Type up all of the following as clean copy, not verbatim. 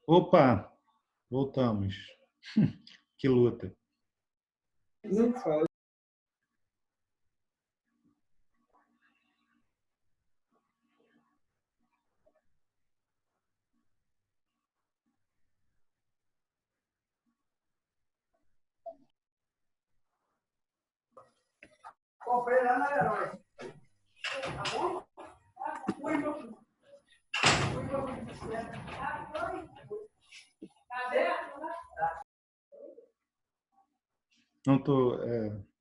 Opa, voltamos. Que luta. Não fala. Comprei lá na Herói. Tá bom? Não estou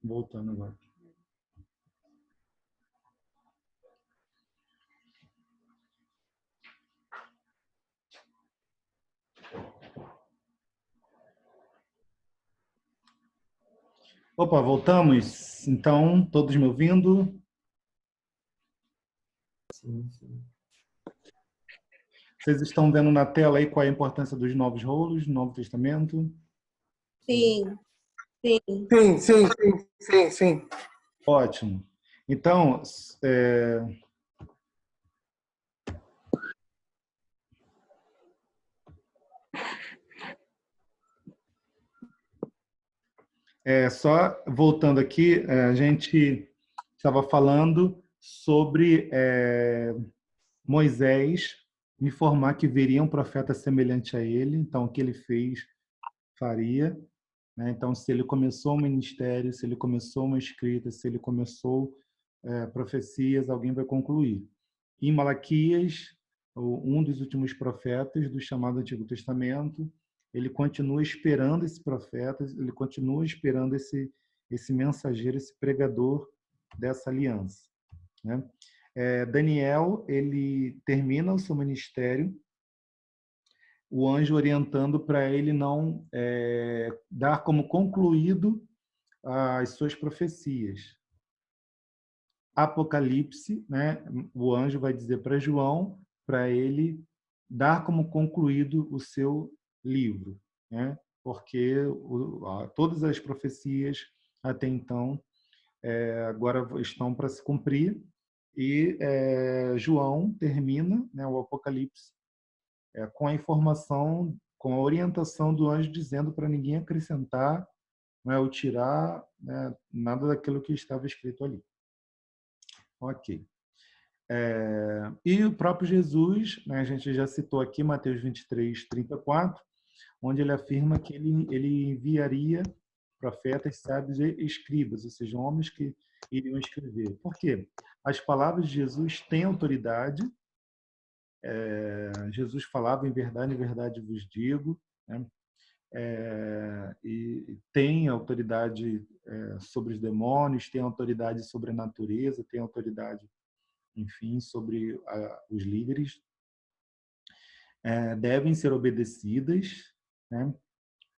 voltando agora. Opa, voltamos? Então, todos me ouvindo? Sim, sim. Vocês estão vendo na tela aí qual é a importância dos novos rolos, do Novo Testamento? Sim, sim. Sim, sim, sim, sim, sim. Ótimo. Então, só voltando aqui, a gente estava falando sobre Moisés informar que viria um profeta semelhante a ele, então o que ele fez faria, né? Então, se ele começou um ministério, se ele começou uma escrita, se ele começou profecias, alguém vai concluir. Em Malaquias, um dos últimos profetas do chamado Antigo Testamento, ele continua esperando esse profeta, ele continua esperando esse mensageiro, esse pregador dessa aliança, né? Daniel, ele termina o seu ministério, o anjo orientando para ele não dar como concluído as suas profecias. Apocalipse, né? O anjo vai dizer para João para ele dar como concluído o seu livro, né? Porque todas as profecias até então agora estão para se cumprir e João termina, né, o Apocalipse com a informação, com a orientação do anjo dizendo para ninguém acrescentar, né, ou tirar, né, nada daquilo que estava escrito ali. Ok. E o próprio Jesus, né, a gente já citou aqui Mateus 23, 34, onde ele afirma que ele enviaria profetas, sábios e escribas, ou seja, homens que iriam escrever. Por quê? As palavras de Jesus têm autoridade. Jesus falava em verdade vos digo, né? E tem autoridade sobre os demônios, tem autoridade sobre a natureza, tem autoridade, enfim, sobre os líderes. Devem ser obedecidas, né?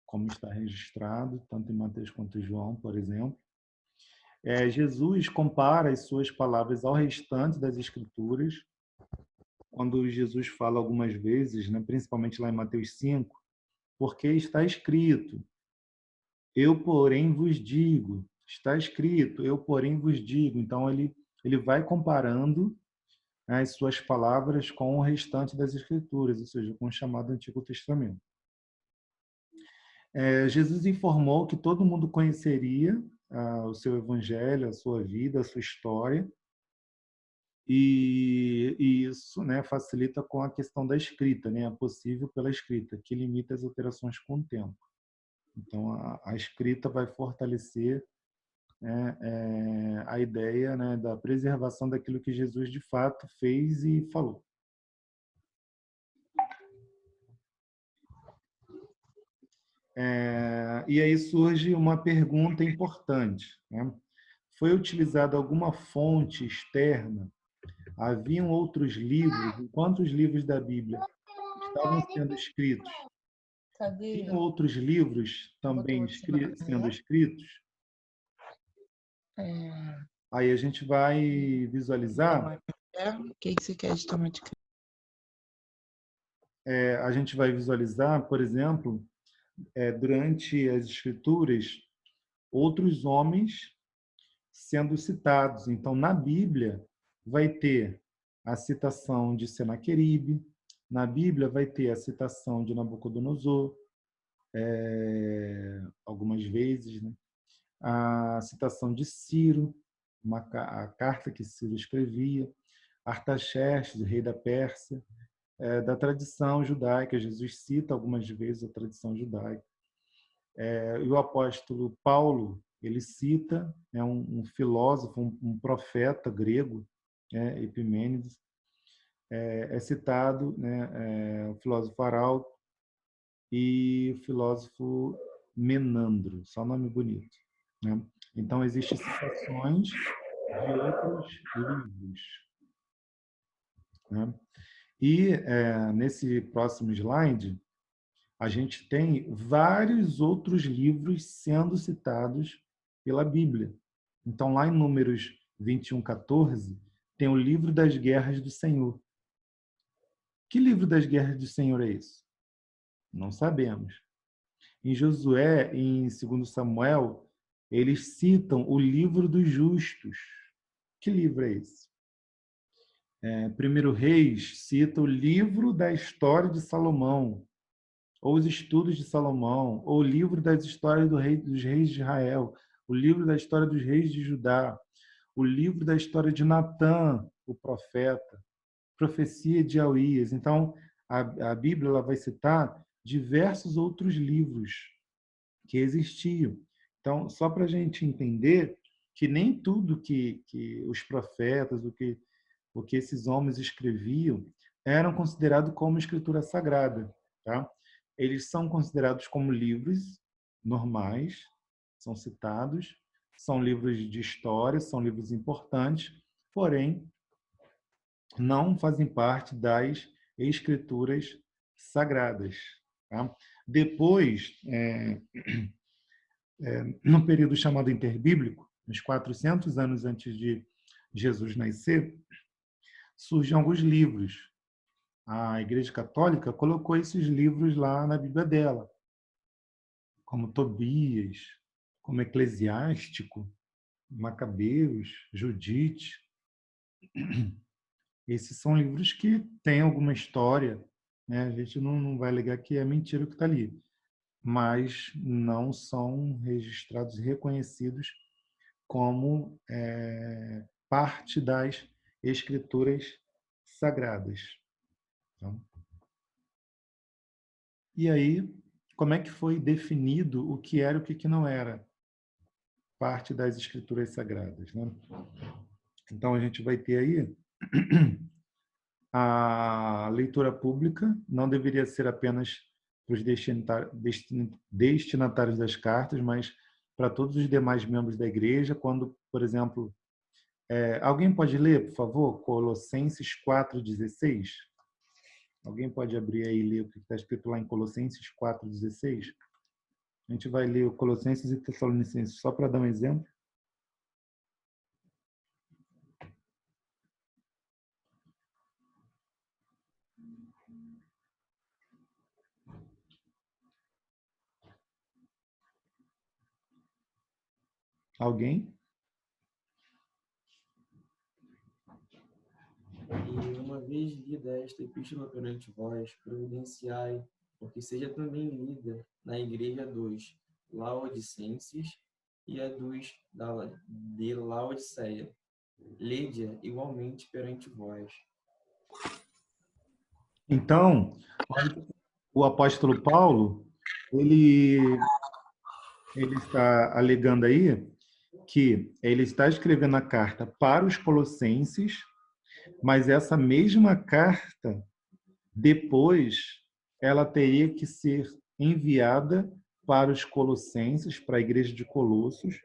Como está registrado, tanto em Mateus quanto em João, por exemplo. Jesus compara as suas palavras ao restante das Escrituras, quando Jesus fala algumas vezes, né, principalmente lá em Mateus 5, porque está escrito, eu, porém, vos digo, está escrito, eu, porém, vos digo. Então, ele vai comparando, né, as suas palavras com o restante das Escrituras, ou seja, com o chamado Antigo Testamento. Jesus informou que todo mundo conheceria o seu evangelho, a sua vida, a sua história, e isso, né, facilita com a questão da escrita, né, é possível pela escrita, que limita as alterações com o tempo. Então, a escrita vai fortalecer, né, a ideia, né, da preservação daquilo que Jesus de fato fez e falou. E aí surge uma pergunta importante, né? Foi utilizada alguma fonte externa? Haviam outros livros? Enquanto os livros da Bíblia estavam sendo escritos, tinham outros livros também sendo escritos? Aí a gente vai visualizar. O que você quer de tomate? A gente vai visualizar, por exemplo, durante as escrituras, outros homens sendo citados. Então, na Bíblia, vai ter a citação de Senaqueribe, na Bíblia vai ter a citação de Nabucodonosor, algumas vezes, né? A citação de Ciro, a carta que Ciro escrevia, Artaxerxes, rei da Pérsia, da tradição judaica. Jesus cita algumas vezes a tradição judaica. E o apóstolo Paulo, ele cita um filósofo, um profeta grego, Epimênides, citado, né, o filósofo Arauto e o filósofo Menandro, só nome bonito, né? Então, existem citações de outros livros, né? E nesse próximo slide, a gente tem vários outros livros sendo citados pela Bíblia. Então, lá em Números 21:14, tem o livro das guerras do Senhor. Que livro das guerras do Senhor é esse? Não sabemos. Em Josué, em 2 Samuel, eles citam o livro dos justos. Que livro é esse? 1 Reis cita o livro da história de Salomão, ou os estudos de Salomão, ou o livro das histórias dos reis de Israel, o livro da história dos reis de Judá, o livro da história de Natã, o profeta, profecia de Aías. Então, a Bíblia ela vai citar diversos outros livros que existiam. Então, só para a gente entender que nem tudo que os profetas, o que esses homens escreviam, eram considerados como escritura sagrada, tá? Eles são considerados como livros normais, são citados, são livros de história, são livros importantes, porém não fazem parte das escrituras sagradas, tá? Depois, no período chamado interbíblico, uns 400 anos antes de Jesus nascer, surgem alguns livros. A Igreja Católica colocou esses livros lá na Bíblia dela, como Tobias, como Eclesiástico, Macabeus, Judite. Esses são livros que têm alguma história, né? A gente não vai alegar que é mentira o que está ali, mas não são registrados e reconhecidos como parte das escrituras sagradas. Então, e aí, como é que foi definido o que era e o que não era parte das escrituras sagradas, né? Então, a gente vai ter aí a leitura pública, não deveria ser apenas para os destinatários das cartas, mas para todos os demais membros da igreja, quando, por exemplo, alguém pode ler, por favor, Colossenses 4,16? Alguém pode abrir aí e ler o que está escrito lá em Colossenses 4,16? A gente vai ler o Colossenses e Tessalonicenses só para dar um exemplo. Alguém? E uma vez lida esta epístola perante vós, providenciai, porque seja também lida na igreja dos Laodicenses e a de Laodiceia. Lede-a igualmente perante vós. Então, o apóstolo Paulo, ele está alegando aí que ele está escrevendo a carta para os colossenses, mas essa mesma carta, depois, ela teria que ser enviada para os colossenses, para a igreja de Colossos,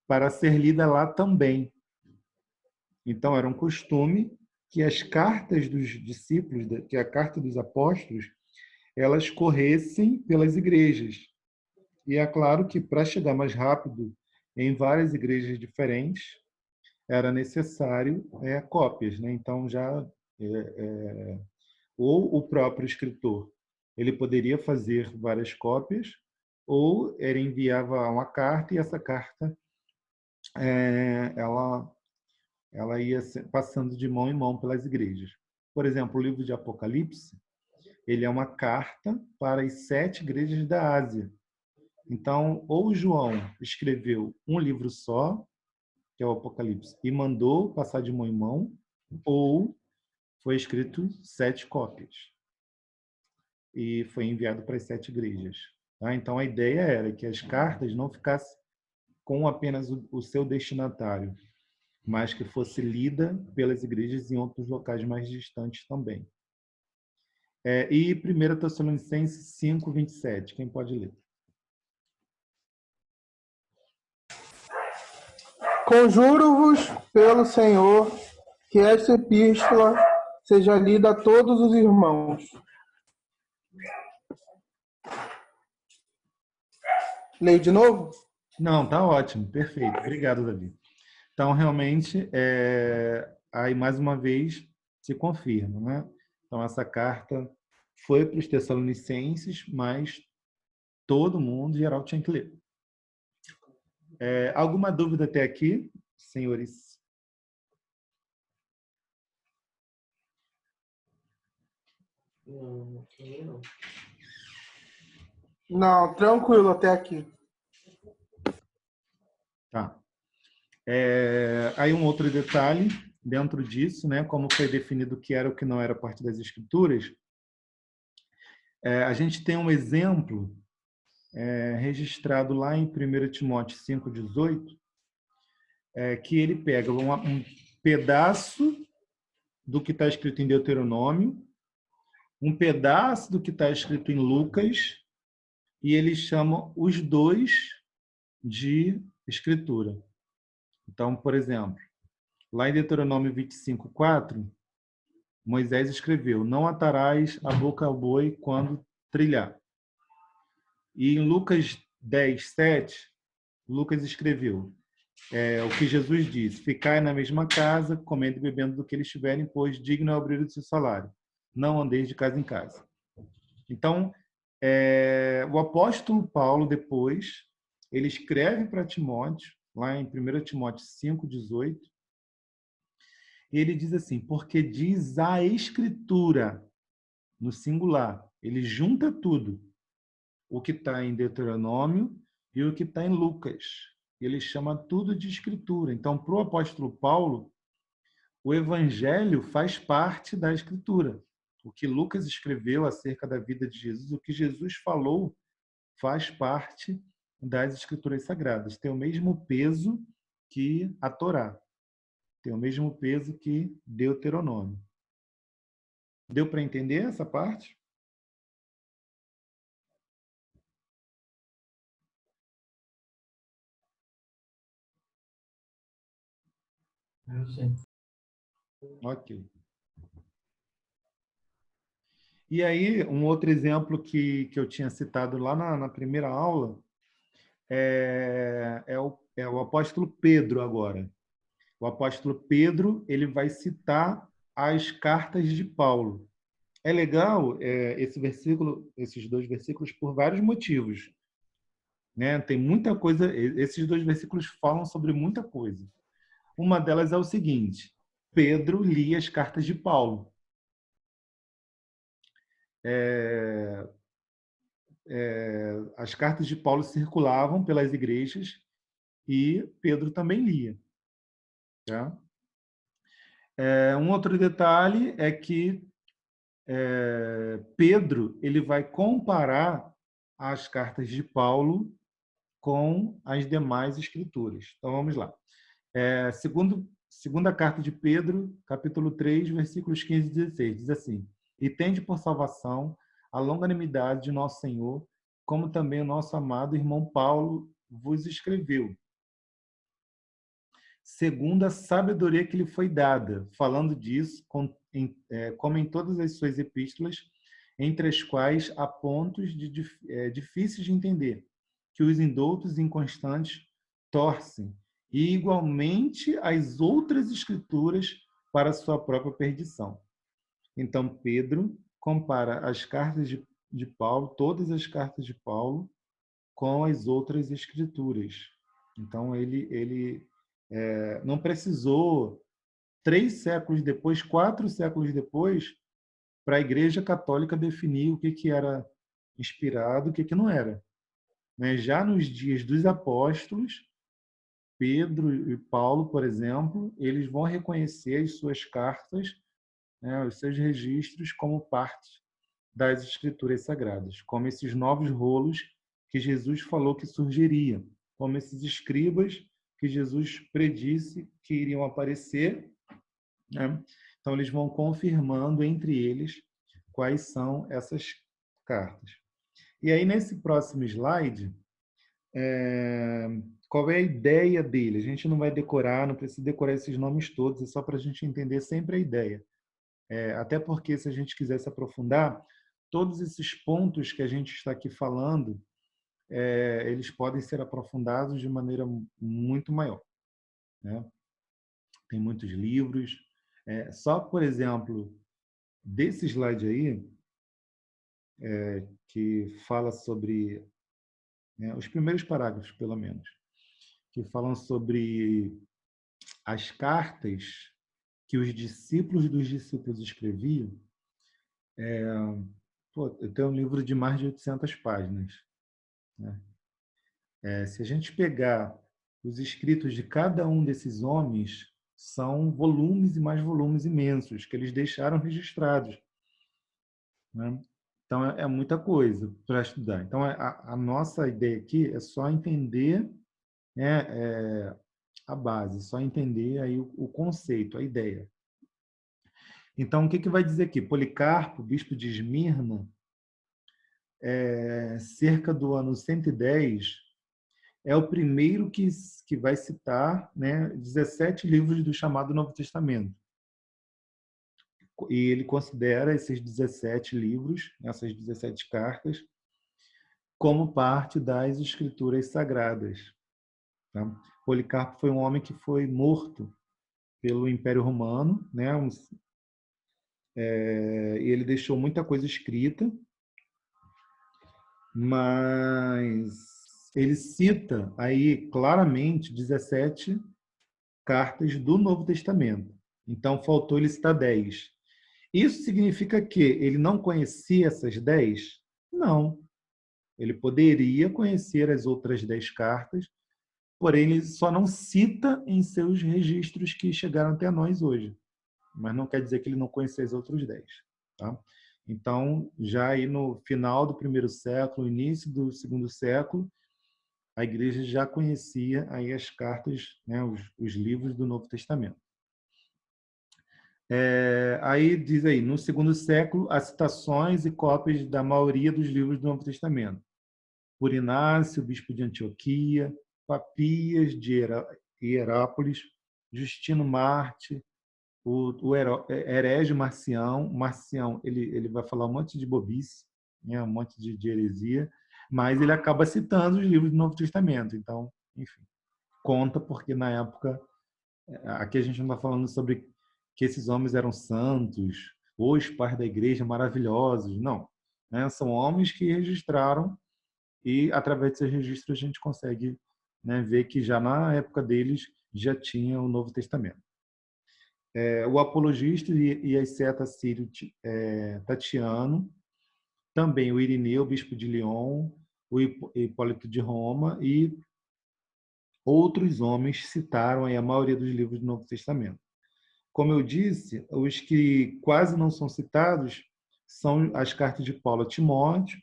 para ser lida lá também. Então, era um costume que as cartas dos discípulos, que a carta dos apóstolos, elas corressem pelas igrejas. E é claro que para chegar mais rápido em várias igrejas diferentes, era necessário cópias, né? Então já ou o próprio escritor ele poderia fazer várias cópias, ou ele enviava uma carta e essa carta ela ia passando de mão em mão pelas igrejas. Por exemplo, o livro de Apocalipse, ele é uma carta para as 7 igrejas da Ásia. Então, ou João escreveu um livro só, que é o Apocalipse, e mandou passar de mão em mão, ou foi escrito 7 cópias e foi enviado para as 7 igrejas. Tá? Então, a ideia era que as cartas não ficassem com apenas o seu destinatário, mas que fosse lida pelas igrejas em outros locais mais distantes também. E 1 Tessalonicenses 5, 27. Quem pode ler? Conjuro-vos pelo Senhor que esta epístola seja lida a todos os irmãos. Leio de novo? Não, tá ótimo, perfeito. Obrigado, Davi. Então, realmente, aí mais uma vez se confirma, né? Então, essa carta foi para os Tessalonicenses, mas todo mundo, em geral, tinha que ler. Alguma dúvida até aqui, senhores? Não, também não. Não, tranquilo até aqui. Tá. Aí um outro detalhe dentro disso, né? Como foi definido o que era o que não era parte das Escrituras, a gente tem um exemplo registrado lá em 1 Timóteo 5,18, que ele pega um pedaço do que está escrito em Deuteronômio, um pedaço do que está escrito em Lucas, e ele chama os dois de Escritura. Então, por exemplo, lá em Deuteronômio 25:4, Moisés escreveu: não atarás a boca ao boi quando trilhar. E em Lucas 10:7, Lucas escreveu o que Jesus disse: ficai na mesma casa, comendo e bebendo do que eles tiverem, pois digno é o brilho do seu salário. Não andeis de casa em casa. Então, o apóstolo Paulo, depois, ele escreve para Timóteo, lá em 1 Timóteo 5,18, e ele diz assim: porque diz a Escritura, no singular, ele junta tudo, o que está em Deuteronômio e o que está em Lucas. Ele chama tudo de Escritura. Então, para o apóstolo Paulo, o Evangelho faz parte da Escritura. O que Lucas escreveu acerca da vida de Jesus, o que Jesus falou, faz parte das Escrituras Sagradas. Tem o mesmo peso que a Torá. Tem o mesmo peso que Deuteronômio. Deu para entender essa parte? Ok. E aí, um outro exemplo que eu tinha citado lá na primeira aula é o apóstolo Pedro agora. O apóstolo Pedro, ele vai citar as cartas de Paulo. É legal esses 2 versículos por vários motivos, né? Tem muita coisa, esses 2 versículos falam sobre muita coisa. Uma delas é o seguinte: Pedro lia as cartas de Paulo. As cartas de Paulo circulavam pelas igrejas e Pedro também lia. Tá? Um outro detalhe é que Pedro ele vai comparar as cartas de Paulo com as demais escrituras. Então, vamos lá. Segunda carta de Pedro, capítulo 3, versículos 15 e 16, diz assim: e tende por salvação a longanimidade de nosso Senhor, como também o nosso amado irmão Paulo vos escreveu, segundo a sabedoria que lhe foi dada, falando disso, como em todas as suas epístolas, entre as quais há pontos difíceis de entender, que os indoutos e inconstantes torcem, e igualmente as outras escrituras para a sua própria perdição. Então, Pedro compara as cartas de Paulo, todas as cartas de Paulo, com as outras escrituras. Então, ele não precisou 3 séculos depois, 4 séculos depois, para a Igreja Católica definir o que era inspirado e o que não era. Né? Já nos dias dos apóstolos, Pedro e Paulo, por exemplo, eles vão reconhecer as suas cartas, né, os seus registros como parte das Escrituras Sagradas, como esses novos rolos que Jesus falou que surgiriam, como esses escribas que Jesus predisse que iriam aparecer, né? Então, eles vão confirmando entre eles quais são essas cartas. E aí, nesse próximo slide, qual é a ideia dele? A gente não vai decorar, não precisa decorar esses nomes todos, é só para a gente entender sempre a ideia. Até porque, se a gente quiser se aprofundar, todos esses pontos que a gente está aqui falando, eles podem ser aprofundados de maneira muito maior. Né? Tem muitos livros. Só, por exemplo, desse slide aí, que fala sobre, né, os primeiros parágrafos, pelo menos, que falam sobre as cartas que os discípulos dos discípulos escreviam. Eu tenho um livro de mais de 800 páginas. Né? Se a gente pegar os escritos de cada um desses homens, são volumes e mais volumes imensos que eles deixaram registrados. Né? Então, é muita coisa para estudar. Então, a nossa ideia aqui é só entender, né, a base, só entender aí o conceito, a ideia. Então, o que vai dizer aqui? Policarpo, bispo de Esmirna, cerca do ano 110, é o primeiro que vai citar, né, 17 livros do chamado Novo Testamento. E ele considera esses 17 livros, essas 17 cartas, como parte das Escrituras Sagradas. Tá? Policarpo foi um homem que foi morto pelo Império Romano, né? E ele deixou muita coisa escrita, mas ele cita aí claramente 17 cartas do Novo Testamento. Então, faltou ele citar 10. Isso significa que ele não conhecia essas 10? Não. Ele poderia conhecer as outras 10 cartas, porém ele só não cita em seus registros que chegaram até nós hoje. Mas não quer dizer que ele não conhecia os outros 10. Tá? Então, já aí no final do primeiro século, início do segundo século, a igreja já conhecia aí as cartas, né, os livros do Novo Testamento. Aí diz aí, no segundo século, há citações e cópias da maioria dos livros do Novo Testamento. Por Inácio, bispo de Antioquia, Papias de Hierápolis, Justino Marte, o herege Marcião. Marcião, ele vai falar um monte de bobice, né, um monte de heresia, mas ele acaba citando os livros do Novo Testamento. Então, enfim, conta porque na época, aqui a gente não está falando sobre que esses homens eram santos, os pais da igreja maravilhosos, não. Né? São homens que registraram e, através desses registros, a gente consegue, né, ver que já na época deles já tinha o Novo Testamento. O apologista e asceta sírio Tatiano, também o Irineu, bispo de Lyon, o Hipólito de Roma e outros homens citaram aí a maioria dos livros do Novo Testamento. Como eu disse, os que quase não são citados são as cartas de Paulo a Timóteo,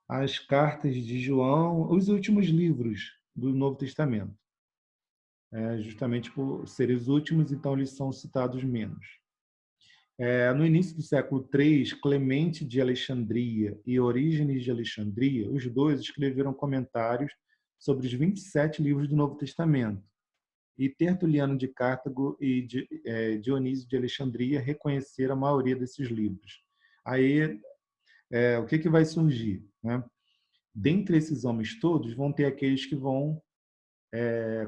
as cartas de João, os últimos livros do Novo Testamento. Justamente por serem os últimos, então eles são citados menos. No início do século III, Clemente de Alexandria e Orígenes de Alexandria, os dois escreveram comentários sobre os 27 livros do Novo Testamento. E Tertuliano de Cartago e Dionísio de Alexandria reconheceram a maioria desses livros. Aí, o que vai surgir? Né? Dentre esses homens todos, vão ter aqueles que vão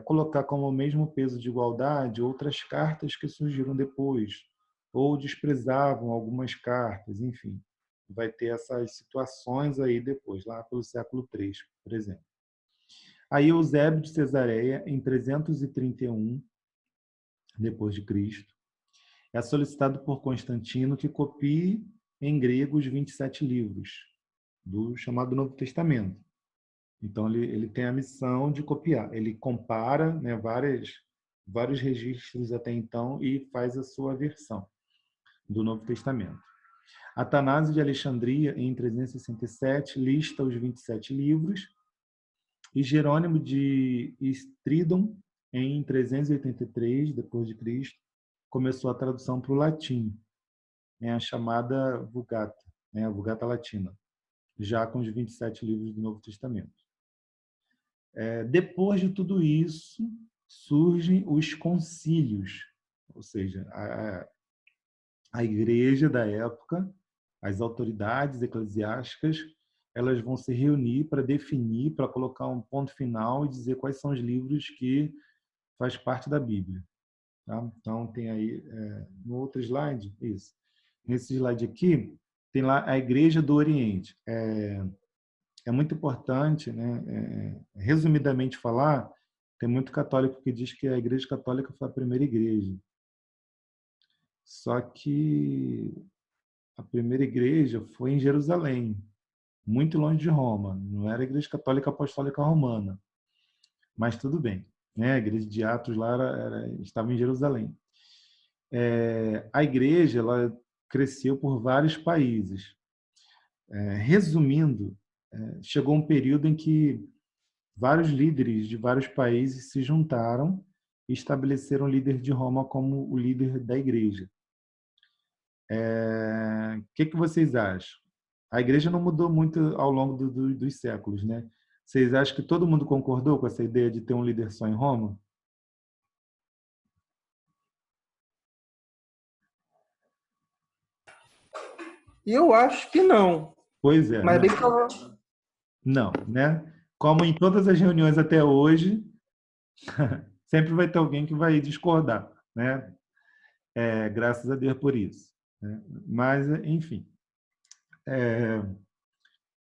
colocar como o mesmo peso de igualdade outras cartas que surgiram depois, ou desprezavam algumas cartas, enfim. Vai ter essas situações aí depois, lá pelo século III, por exemplo. Aí Eusébio de Cesareia, em 331 depois de Cristo, é solicitado por Constantino que copie em grego os 27 livros do chamado Novo Testamento. Então, ele tem a missão de copiar. Ele compara, né, vários registros até então e faz a sua versão do Novo Testamento. Atanásio de Alexandria, em 367, lista os 27 livros, e Jerônimo de Estridon, em 383 d.C., começou a tradução para o latim, né, a chamada Vulgata, né, a Vulgata Latina, já com os 27 livros do Novo Testamento. Depois de tudo isso, surgem os concílios, ou seja, a igreja da época, as autoridades eclesiásticas, elas vão se reunir para definir, para colocar um ponto final e dizer quais são os livros que faz parte da Bíblia. Tá? Então, tem aí, no outro slide, isso. Nesse slide aqui, tem lá a Igreja do Oriente. É muito importante, né, resumidamente falar, tem muito católico que diz que a Igreja Católica foi a primeira igreja. Só que a primeira igreja foi em Jerusalém, muito longe de Roma. Não era a Igreja Católica Apostólica Romana. Mas tudo bem. Né? A igreja de Atos lá estava em Jerusalém. A igreja ela cresceu por vários países. Resumindo, chegou um período em que vários líderes de vários países se juntaram e estabeleceram o líder de Roma como o líder da igreja. O que vocês acham? A igreja não mudou muito ao longo dos séculos, né? Vocês acham que todo mundo concordou com essa ideia de ter um líder só em Roma? Eu acho que não. Pois é. Mas Não, né? Como em todas as reuniões até hoje, sempre vai ter alguém que vai discordar, né? Graças a Deus por isso. Né? Mas, enfim.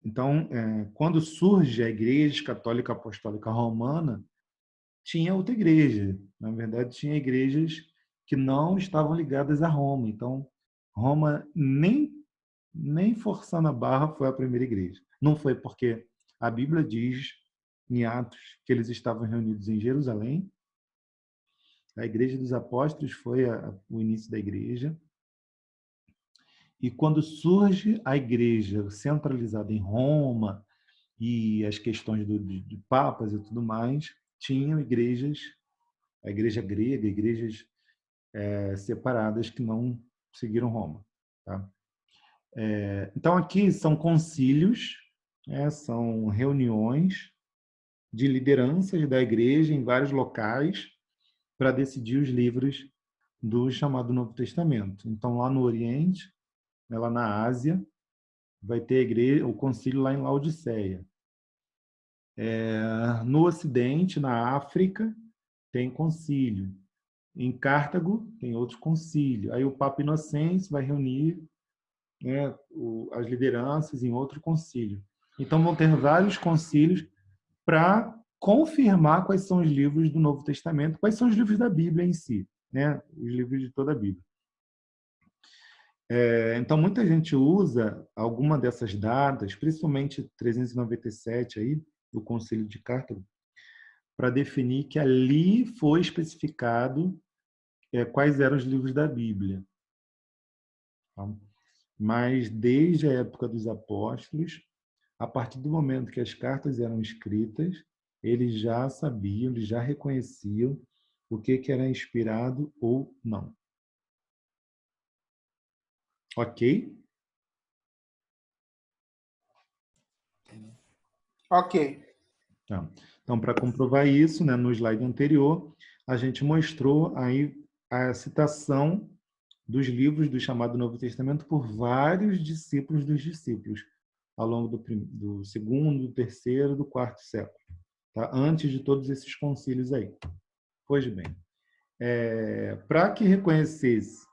Então, quando surge a Igreja Católica Apostólica Romana, tinha outra igreja. Na verdade, tinha igrejas que não estavam ligadas a Roma. Então, Roma nem forçando a barra foi a primeira igreja. Não foi porque a Bíblia diz em Atos que eles estavam reunidos em Jerusalém. A Igreja dos Apóstolos foi o início da igreja. E quando surge a igreja centralizada em Roma e as questões de papas e tudo mais, tinham igrejas, a igreja grega, igrejas separadas que não seguiram Roma. Tá? Então, aqui são concílios, são reuniões de lideranças da igreja em vários locais para decidir os livros do chamado Novo Testamento. Então, lá no Oriente, lá na Ásia, vai ter a igreja, o concílio lá em Laodiceia. No Ocidente, na África, tem concílio. Em Cartago, tem outro concílio. Aí o Papa Inocêncio vai reunir as lideranças em outro concílio. Então, vão ter vários concílios para confirmar quais são os livros do Novo Testamento, quais são os livros da Bíblia em si, né? Os livros de toda a Bíblia. Então, muita gente usa alguma dessas datas, principalmente 397, aí, do Concílio de Cartago, para definir que ali foi especificado quais eram os livros da Bíblia. Tá? Mas, desde a época dos apóstolos, a partir do momento que as cartas eram escritas, eles já sabiam, eles já reconheciam o que era inspirado ou não. Ok? Ok. Tá. Então, para comprovar isso, né, no slide anterior, a gente mostrou aí a citação dos livros do chamado Novo Testamento por vários discípulos dos discípulos, ao longo do segundo, do terceiro, do quarto século, tá? Antes de todos esses concílios aí. Pois bem, para que reconhecesse,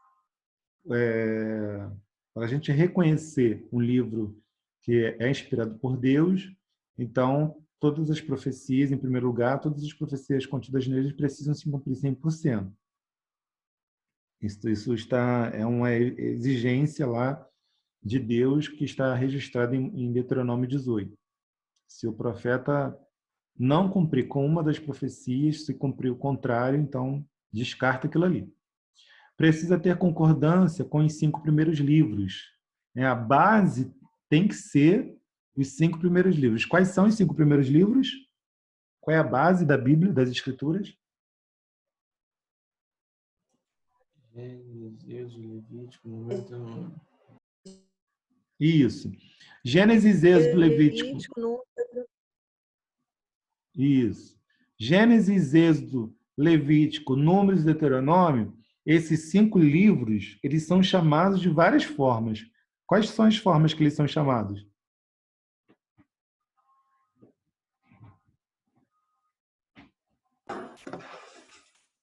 para a gente reconhecer um livro que é inspirado por Deus, então todas as profecias, em primeiro lugar, todas as profecias contidas neles precisam se cumprir 100%. É uma exigência lá de Deus que está registrada em Deuteronômio 18. Se o profeta não cumprir com uma das profecias, se cumprir o contrário, então descarta aquilo ali. Precisa ter concordância com os 5 primeiros livros. A base tem que ser os 5 primeiros livros. Quais são os 5 primeiros livros? Qual é a base da Bíblia, das Escrituras? Gênesis, Êxodo, Levítico, Número, Deuteronômio. Isso. Gênesis, Êxodo, Levítico. Levítico, Número. Isso. Gênesis, Êxodo, Levítico, Números e Deuteronômio, esses 5 livros, eles são chamados de várias formas. Quais são as formas que eles são chamados?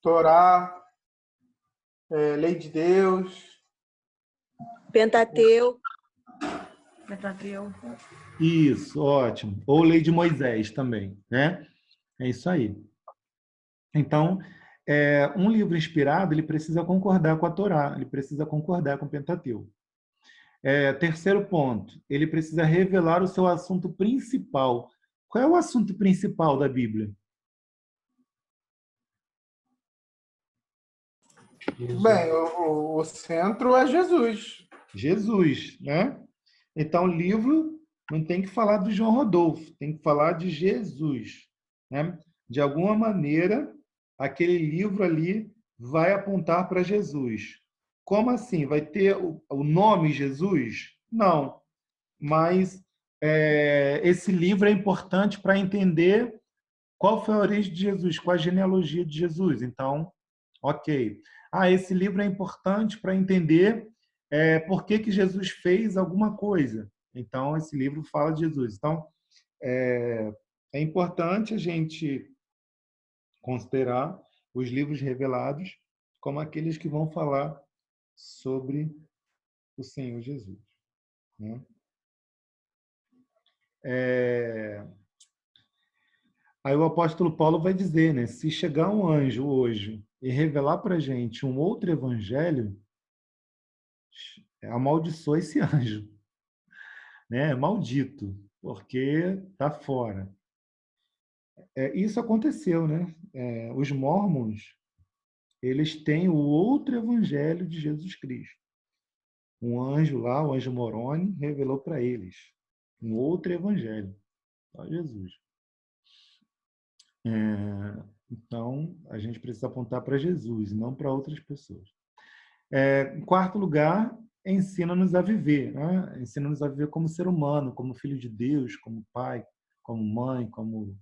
Torá, Lei de Deus. Pentateuco. Isso, ótimo. Ou Lei de Moisés também, né? É isso aí. Então, um livro inspirado, ele precisa concordar com a Torá, ele precisa concordar com o Pentateuco. Terceiro ponto, ele precisa revelar o seu assunto principal. Qual é o assunto principal da Bíblia? Bem, o centro é Jesus. Jesus, né? Então, o livro não tem que falar do João Rodolfo, tem que falar de Jesus, né? De alguma maneira, aquele livro ali vai apontar para Jesus. Como assim? Vai ter o nome Jesus? Não. Mas esse livro é importante para entender qual foi a origem de Jesus, qual a genealogia de Jesus. Então, ok. Esse livro é importante para entender por que Jesus fez alguma coisa. Então, esse livro fala de Jesus. Então, é importante a gente considerar os livros revelados como aqueles que vão falar sobre o Senhor Jesus, né? Aí o apóstolo Paulo vai dizer, né? Se chegar um anjo hoje e revelar para a gente um outro evangelho, amaldiçoa esse anjo, né? Maldito, porque está fora. Isso aconteceu, né? Os mormons, eles têm o outro evangelho de Jesus Cristo. Um anjo lá, o anjo Moroni, revelou para eles um outro evangelho, só Jesus. Então, a gente precisa apontar para Jesus, não para outras pessoas. Em quarto lugar, ensina-nos a viver, né? Ensina-nos a viver como ser humano, como filho de Deus, como pai, como mãe, como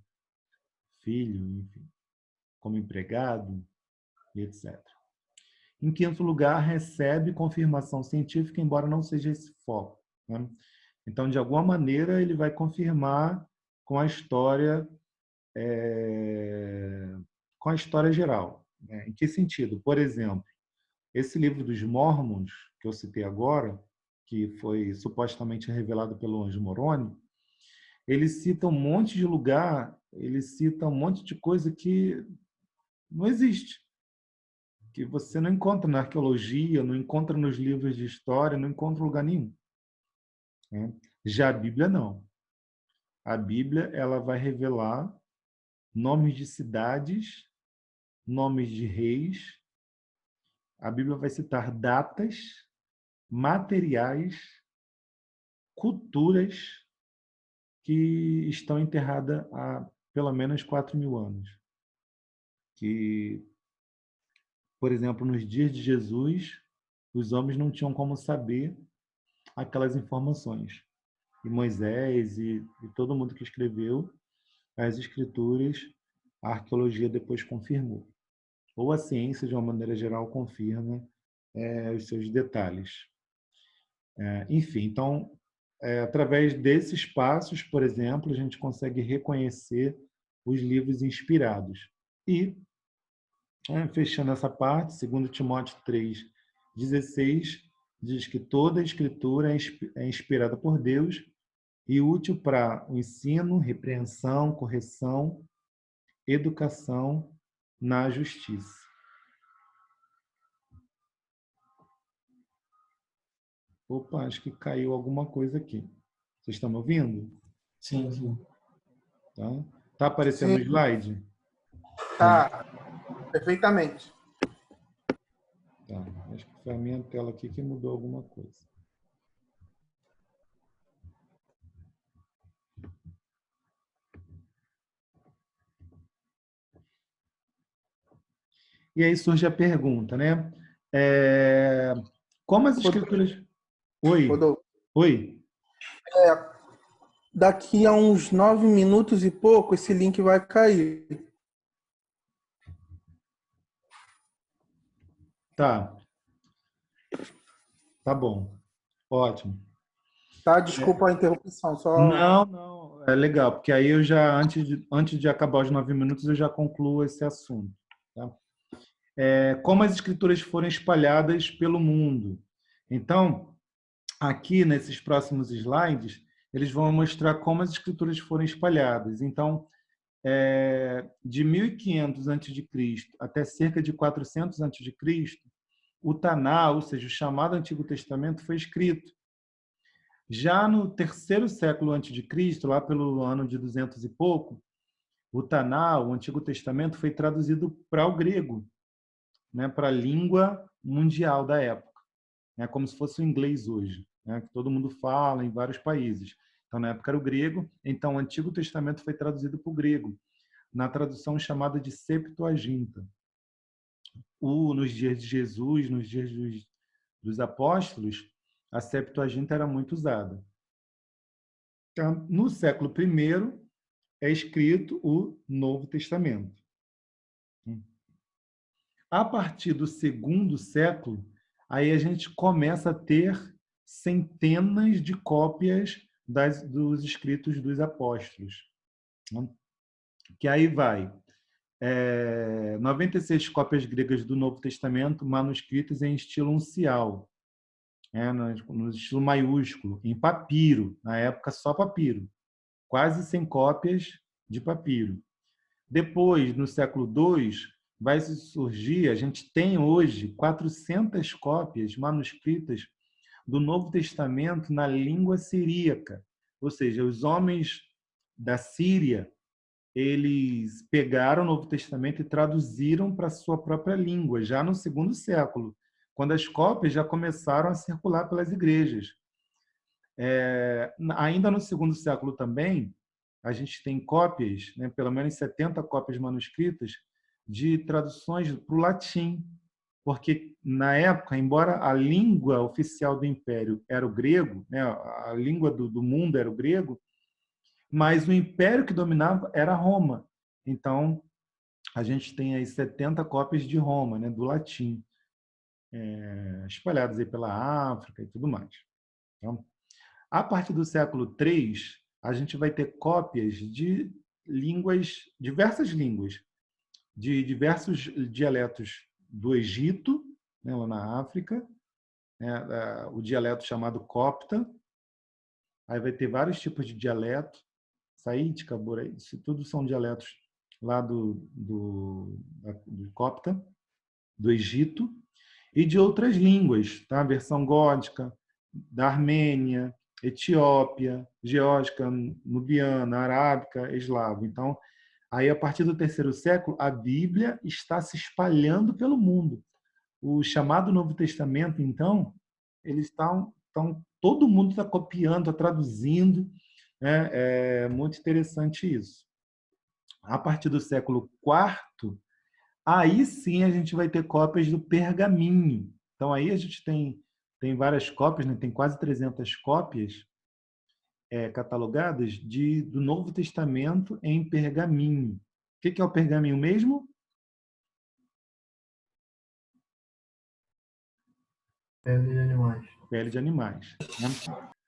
filho, enfim, como empregado, etc. Em quinto lugar, recebe confirmação científica, embora não seja esse foco, né? Então, de alguma maneira, ele vai confirmar com a história, com a história geral, né? Em que sentido? Por exemplo, esse livro dos Mormons, que eu citei agora, que foi supostamente revelado pelo anjo Moroni, ele cita um monte de lugar, ele cita um monte de coisa que não existe, que você não encontra na arqueologia, não encontra nos livros de história, não encontra em lugar nenhum, né? Já a Bíblia não. A Bíblia ela vai revelar nomes de cidades, nomes de reis. A Bíblia vai citar datas, materiais, culturas que estão enterradas há pelo menos 4.000 anos. Que, por exemplo, nos dias de Jesus, os homens não tinham como saber aquelas informações. E Moisés e todo mundo que escreveu as escrituras, a arqueologia depois confirmou. Ou a ciência, de uma maneira geral, confirma os seus detalhes. Enfim, então, através desses passos, por exemplo, a gente consegue reconhecer os livros inspirados. E, fechando essa parte, 2 Timóteo 3,16, diz que toda a escritura é inspirada por Deus e útil para o ensino, repreensão, correção, educação na justiça. Opa, acho que caiu alguma coisa aqui. Vocês estão me ouvindo? Sim, sim. Tá? Tá aparecendo o Sim. slide? Tá, perfeitamente. Tá. Acho que foi a minha tela aqui que mudou alguma coisa. E aí surge a pergunta, né? Como as escrituras... Oi, Rodolfo, oi. daqui a uns 9 minutos e pouco, esse link vai cair. Tá, tá bom. Ótimo. Tá? Desculpa a interrupção, só... Não, não, é legal, porque aí eu já, antes de acabar os 9 minutos, eu já concluo esse assunto. Tá? Como as escrituras foram espalhadas pelo mundo. Então, aqui nesses próximos slides, eles vão mostrar como as escrituras foram espalhadas. Então, de 1500 a.C. até cerca de 400 a.C., o Taná, ou seja, o chamado Antigo Testamento, foi escrito. Já no terceiro século antes de Cristo, lá pelo ano de 200 e pouco, o Taná, o Antigo Testamento, foi traduzido para o grego, né, para a língua mundial da época, né, como se fosse o inglês hoje, né, que todo mundo fala em vários países. Então, na época era o grego, então o Antigo Testamento foi traduzido para o grego, na tradução chamada de Septuaginta. Nos dias de Jesus, nos dias dos apóstolos, a Septuaginta era muito usada. Então, no século I é escrito o Novo Testamento. A partir do segundo século, aí a gente começa a ter centenas de cópias dos escritos dos apóstolos. Que aí vai 96 cópias gregas do Novo Testamento manuscritas em estilo uncial, no estilo maiúsculo, em papiro, na época só papiro, quase 100 cópias de papiro. Depois, no século II, vai surgir, a gente tem hoje 400 cópias manuscritas do Novo Testamento na língua siríaca, ou seja, os homens da Síria, eles pegaram o Novo Testamento e traduziram para a sua própria língua, já no segundo século, quando as cópias já começaram a circular pelas igrejas. Ainda no segundo século também, a gente tem cópias, né, pelo menos 70 cópias manuscritas, de traduções para o latim, porque na época, embora a língua oficial do Império era o grego, né, a língua do mundo era o grego, mas o império que dominava era Roma. Então, a gente tem aí 70 cópias de Roma, né, do latim, espalhadas aí pela África e tudo mais. Então, a partir do século III, a gente vai ter cópias de línguas, diversas línguas, de diversos dialetos do Egito, né, lá na África, né, o dialeto chamado copta. Aí vai ter vários tipos de dialeto, saítica, borei, isso tudo são dialetos lá do copta, do Egito, e de outras línguas, tá? A versão gótica, da Armênia, Etiópia, geórgica, nubiana, arábica, eslavo. Então, aí a partir do terceiro século, a Bíblia está se espalhando pelo mundo. O chamado Novo Testamento, então, eles estão todo mundo está copiando, está traduzindo, né? É muito interessante isso. A partir do século IV, aí sim a gente vai ter cópias do pergaminho. Então aí a gente tem várias cópias, né? Tem quase 300 cópias catalogadas do Novo Testamento em pergaminho. O que é o pergaminho mesmo? Pele de animais. Pele de animais, né?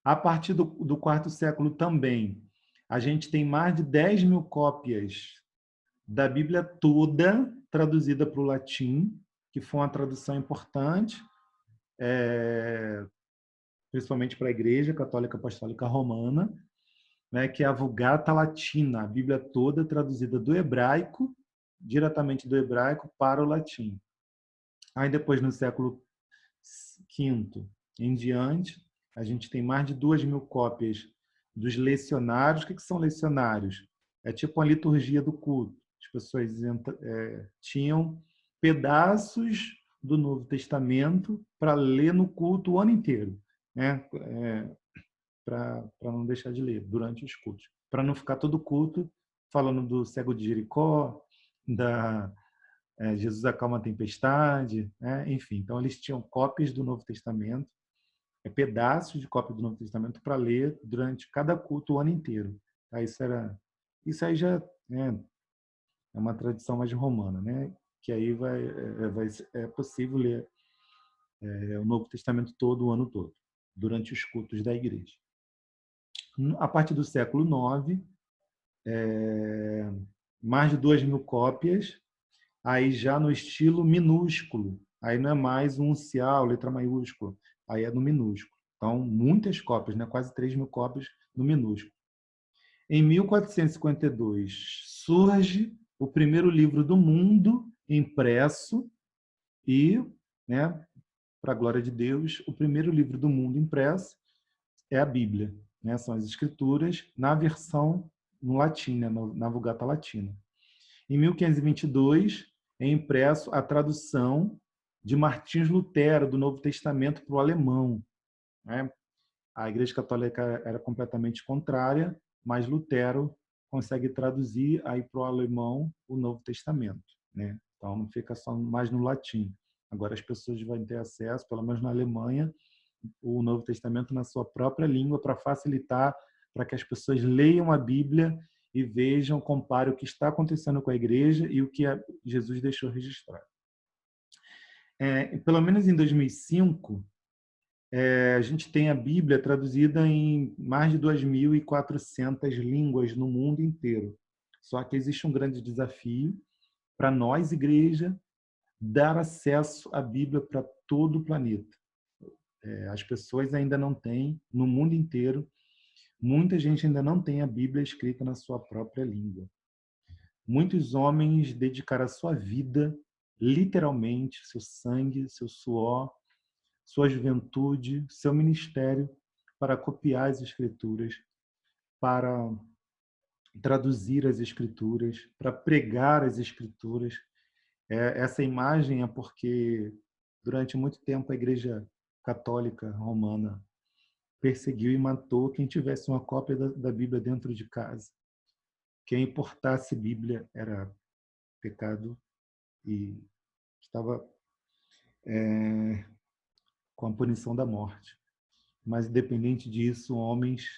A partir do quarto século também, a gente tem mais de 10.000 cópias da Bíblia toda traduzida para o latim, que foi uma tradução importante, principalmente para a Igreja Católica Apostólica Romana, né, que é a Vulgata Latina, a Bíblia toda traduzida do hebraico, diretamente do hebraico para o latim. Aí depois, no século V em diante, A gente tem mais de 2.000 cópias dos lecionários. O que são lecionários? É tipo uma liturgia do culto. As pessoas tinham pedaços do Novo Testamento para ler no culto o ano inteiro, né? Para não deixar de ler durante os cultos. Para não ficar todo culto falando do cego de Jericó, da Jesus acalma a tempestade, né? Enfim. Então, eles tinham cópias do Novo Testamento, pedaços de cópia do Novo Testamento para ler durante cada culto o ano inteiro. Tá? Isso aí já é uma tradição mais romana, né? Que aí é possível ler o Novo Testamento todo o ano todo, durante os cultos da igreja. A partir do século IX, mais de 2.000 cópias, aí já no estilo minúsculo. Aí não é mais um uncial, letra maiúscula, aí é no minúsculo. Então, muitas cópias, né? Quase 3.000 cópias no minúsculo. Em 1452, surge o primeiro livro do mundo impresso e, né, para a glória de Deus, o primeiro livro do mundo impresso é a Bíblia, né? São as Escrituras na versão no latim, né? Na Vulgata Latina. Em 1522, é impresso a tradução de Martins Lutero do Novo Testamento para o alemão, né? A Igreja Católica era completamente contrária, mas Lutero consegue traduzir aí para o alemão o Novo Testamento, né? Então não fica só mais no latim. Agora as pessoas vão ter acesso, pelo menos na Alemanha, o Novo Testamento na sua própria língua para facilitar, para que as pessoas leiam a Bíblia e vejam, comparem o que está acontecendo com a igreja e o que Jesus deixou registrado. Pelo menos em 2005, a gente tem a Bíblia traduzida em mais de 2.400 línguas no mundo inteiro. Só que existe um grande desafio para nós, igreja, dar acesso à Bíblia para todo o planeta. As pessoas ainda não têm, no mundo inteiro, muita gente ainda não tem a Bíblia escrita na sua própria língua. Muitos homens dedicaram a sua vida, literalmente, seu sangue, seu suor, sua juventude, seu ministério, para copiar as Escrituras, para traduzir as Escrituras, para pregar as Escrituras. Essa imagem é porque, durante muito tempo, a Igreja Católica Romana perseguiu e matou quem tivesse uma cópia da Bíblia dentro de casa. Quem importasse Bíblia era pecado e estava com a punição da morte. Mas, independente disso, homens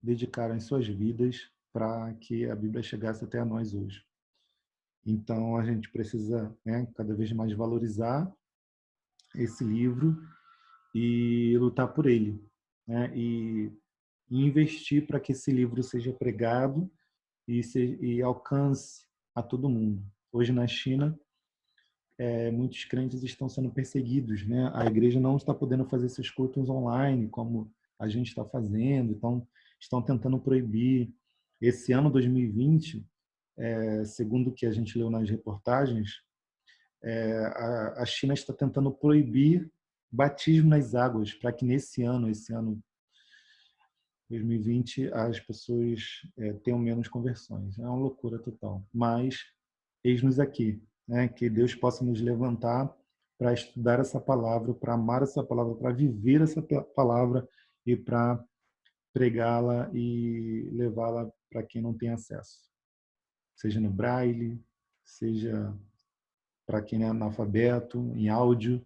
dedicaram as suas vidas para que a Bíblia chegasse até a nós hoje. Então, a gente precisa, né, cada vez mais valorizar esse livro e lutar por ele, né, e investir para que esse livro seja pregado e alcance a todo mundo. Hoje, na China, muitos crentes estão sendo perseguidos, né? A igreja não está podendo fazer esses cultos online, como a gente está fazendo, então estão tentando proibir. Esse ano, 2020, segundo o que a gente leu nas reportagens, a China está tentando proibir batismo nas águas, para que esse ano 2020, as pessoas tenham menos conversões. É uma loucura total. Mas, eis-nos aqui, né? Que Deus possa nos levantar para estudar essa palavra, para amar essa palavra, para viver essa palavra e para pregá-la e levá-la para quem não tem acesso. Seja no braille, seja para quem é analfabeto, em áudio,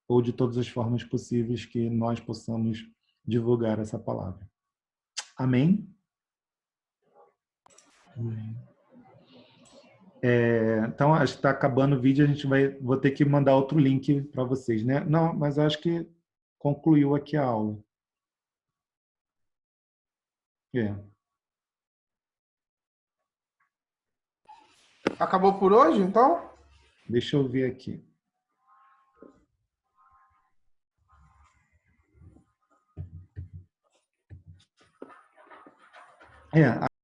ou de todas as formas possíveis que nós possamos divulgar essa palavra. Amém? Então, acho que está acabando o vídeo, vou ter que mandar outro link para vocês, né? Não, mas acho que concluiu aqui a aula. Acabou por hoje, então? Deixa eu ver aqui.